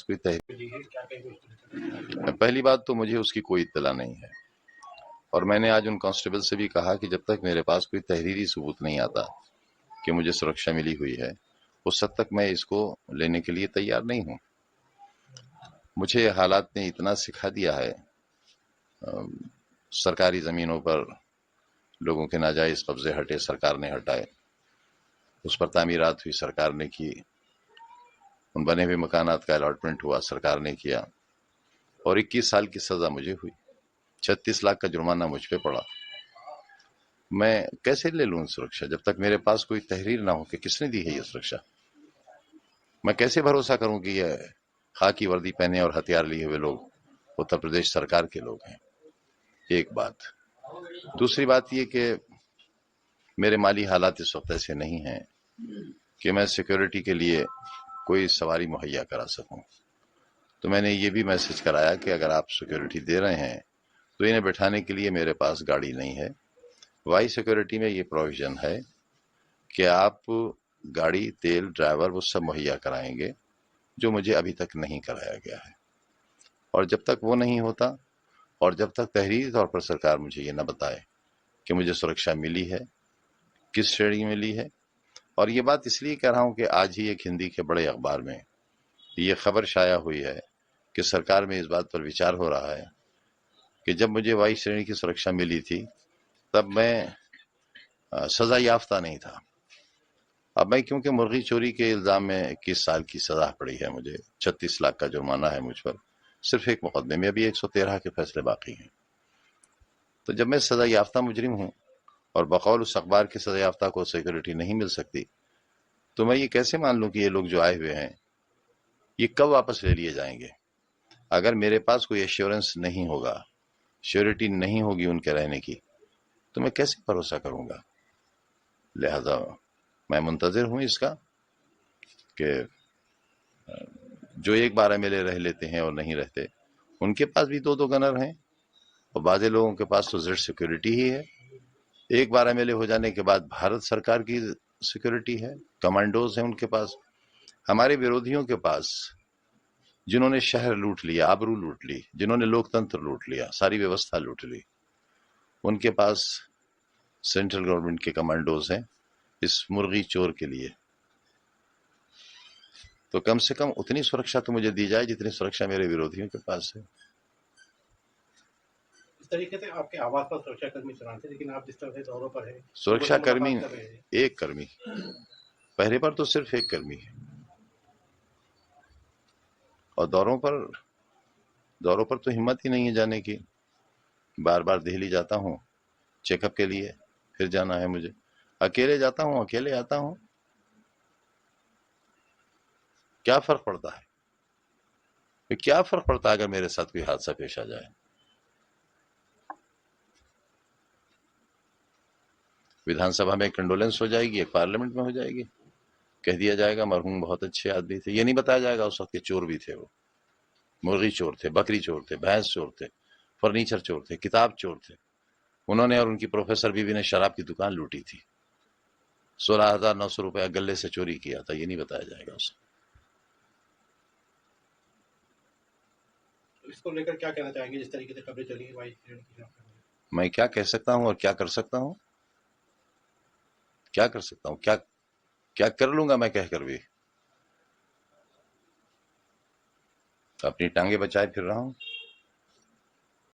कोई पहली बात तो मुझे उसकी कोई इत्तला नहीं है, और मैंने आज उन कांस्टेबल से भी कहा कि जब तक मेरे पास कोई तहरीरी सबूत नहीं आता कि मुझे सुरक्षा मिली हुई है, उस हद तक मैं इसको लेने के लिए तैयार नहीं हूं। मुझे हालात ने इतना सिखा दिया है, सरकारी जमीनों पर लोगों के नाजायज कब्जे हटे, सरकार ने हटाए, उस पर तामीरात हुई, सरकार ने की, उन बने हुए मकानात का अलॉटमेंट हुआ, सरकार ने किया, और 21 साल की सजा मुझे हुई, 36 लाख का जुर्माना मुझ पे पड़ा। मैं कैसे ले लूं सुरक्षा जब तक मेरे पास कोई तहरीर ना हो कि किसने दी है ये सुरक्षा? मैं कैसे भरोसा करूं कि ये खाकी वर्दी पहने और हथियार लिए हुए लोग उत्तर प्रदेश सरकार के लोग हैं? एक बात। दूसरी बात ये कि मेरे माली हालात इस वक्त ऐसे नहीं हैं कि मैं सिक्योरिटी के लिए कोई सवारी मुहैया करा सकूं। तो मैंने ये भी मैसेज कराया कि अगर आप सिक्योरिटी दे रहे हैं तो इन्हें बैठाने के लिए मेरे पास गाड़ी नहीं है। वाई सिक्योरिटी में ये प्रोविजन है कि आप गाड़ी, तेल, ड्राइवर वो सब मुहैया कराएंगे, जो मुझे अभी तक नहीं कराया गया है। और जब तक वो नहीं होता और जब तक तहरीरी तौर पर सरकार मुझे ये न बताए कि मुझे सुरक्षा मिली है, किस श्रेणी में मिली है, और ये बात इसलिए कह रहा हूं कि आज ही एक हिंदी के बड़े अखबार में ये खबर शाया हुई है कि सरकार में इस बात पर विचार हो रहा है कि जब मुझे वाई श्रेणी की सुरक्षा मिली थी तब मैं सजा याफ्ता नहीं था। अब मैं क्योंकि मुर्गी चोरी के इल्जाम में 21 साल की सजा पड़ी है, मुझे 36 लाख का जुर्माना है मुझ पर, सिर्फ एक मुकदमे में अभी 113 के फैसले बाकी हैं। तो जब मैं सजा याफ्ता मुजरिम हूं और बकौल उस अखबार के सजा याफ्ता को सिक्योरिटी नहीं मिल सकती, तो मैं ये कैसे मान लूं कि ये लोग जो आए हुए हैं ये कब वापस ले लिए जाएंगे? अगर मेरे पास कोई एश्योरेंस नहीं होगा, श्योरिटी नहीं होगी उनके रहने की, तो मैं कैसे भरोसा करूंगा? लिहाजा मैं मुंतजिर हूं इसका कि जो एक 12 मेले रह लेते हैं और नहीं रहते, उनके पास भी 2-2 गनर हैं, और बाजे लोगों के पास तो जेड सिक्योरिटी ही है। एक 12 मेले हो जाने के बाद भारत सरकार की सिक्योरिटी है, कमांडोज हैं उनके पास। हमारे विरोधियों के पास, जिन्होंने शहर लूट लिया, आबरू लूट ली, जिन्होंने लोकतंत्र लूट लिया, सारी व्यवस्था लूट ली, उनके पास सेंट्रल गवर्नमेंट के कमांडोज हैं इस मुर्गी चोर के लिए। तो कम से कम उतनी सुरक्षा तो मुझे दी जाए जितनी सुरक्षा मेरे विरोधियों के पास है। इस तरीके से आपके आवास पर सुरक्षा कर्मी चलाते थे, लेकिन आप जिस तरह से दौरों पर है, सुरक्षा कर्मी एक कर्मी, पहले पर तो सिर्फ एक कर्मी है, और दौरों पर तो हिम्मत ही नहीं है जाने की। बार बार दिल्ली जाता हूं चेकअप के लिए, फिर जाना है मुझे, अकेले जाता हूं, अकेले आता हूं, क्या फर्क पड़ता है? क्या फर्क पड़ता है अगर मेरे साथ कोई हादसा पेश आ जाए? विधानसभा में कंडोलेंस हो जाएगी, एक पार्लियामेंट में हो जाएगी, कह दिया जाएगा मरहूम बहुत अच्छे आदमी थे। ये नहीं बताया जाएगा उस वक्त के चोर भी थे, वो मुर्गी चोर थे, बकरी चोर थे, भैंस चोर थे, फर्नीचर चोर थे, किताब चोर थे। उन्होंने और उनकी प्रोफेसर बीवी ने शराब की दुकान लूटी थी, 16,900 रुपया गले से चोरी किया था, ये नहीं बताया जाएगा उसे। इसको लेकर क्या कहना चाहेंगे, जिस तरीके से खबरें चली है? मैं क्या कह सकता हूं और क्या कर सकता हूं? क्या कर सकता हूं? क्या कर लूंगा मैं कहकर भी? अपनी टांगे बचाए फिर रहा हूं।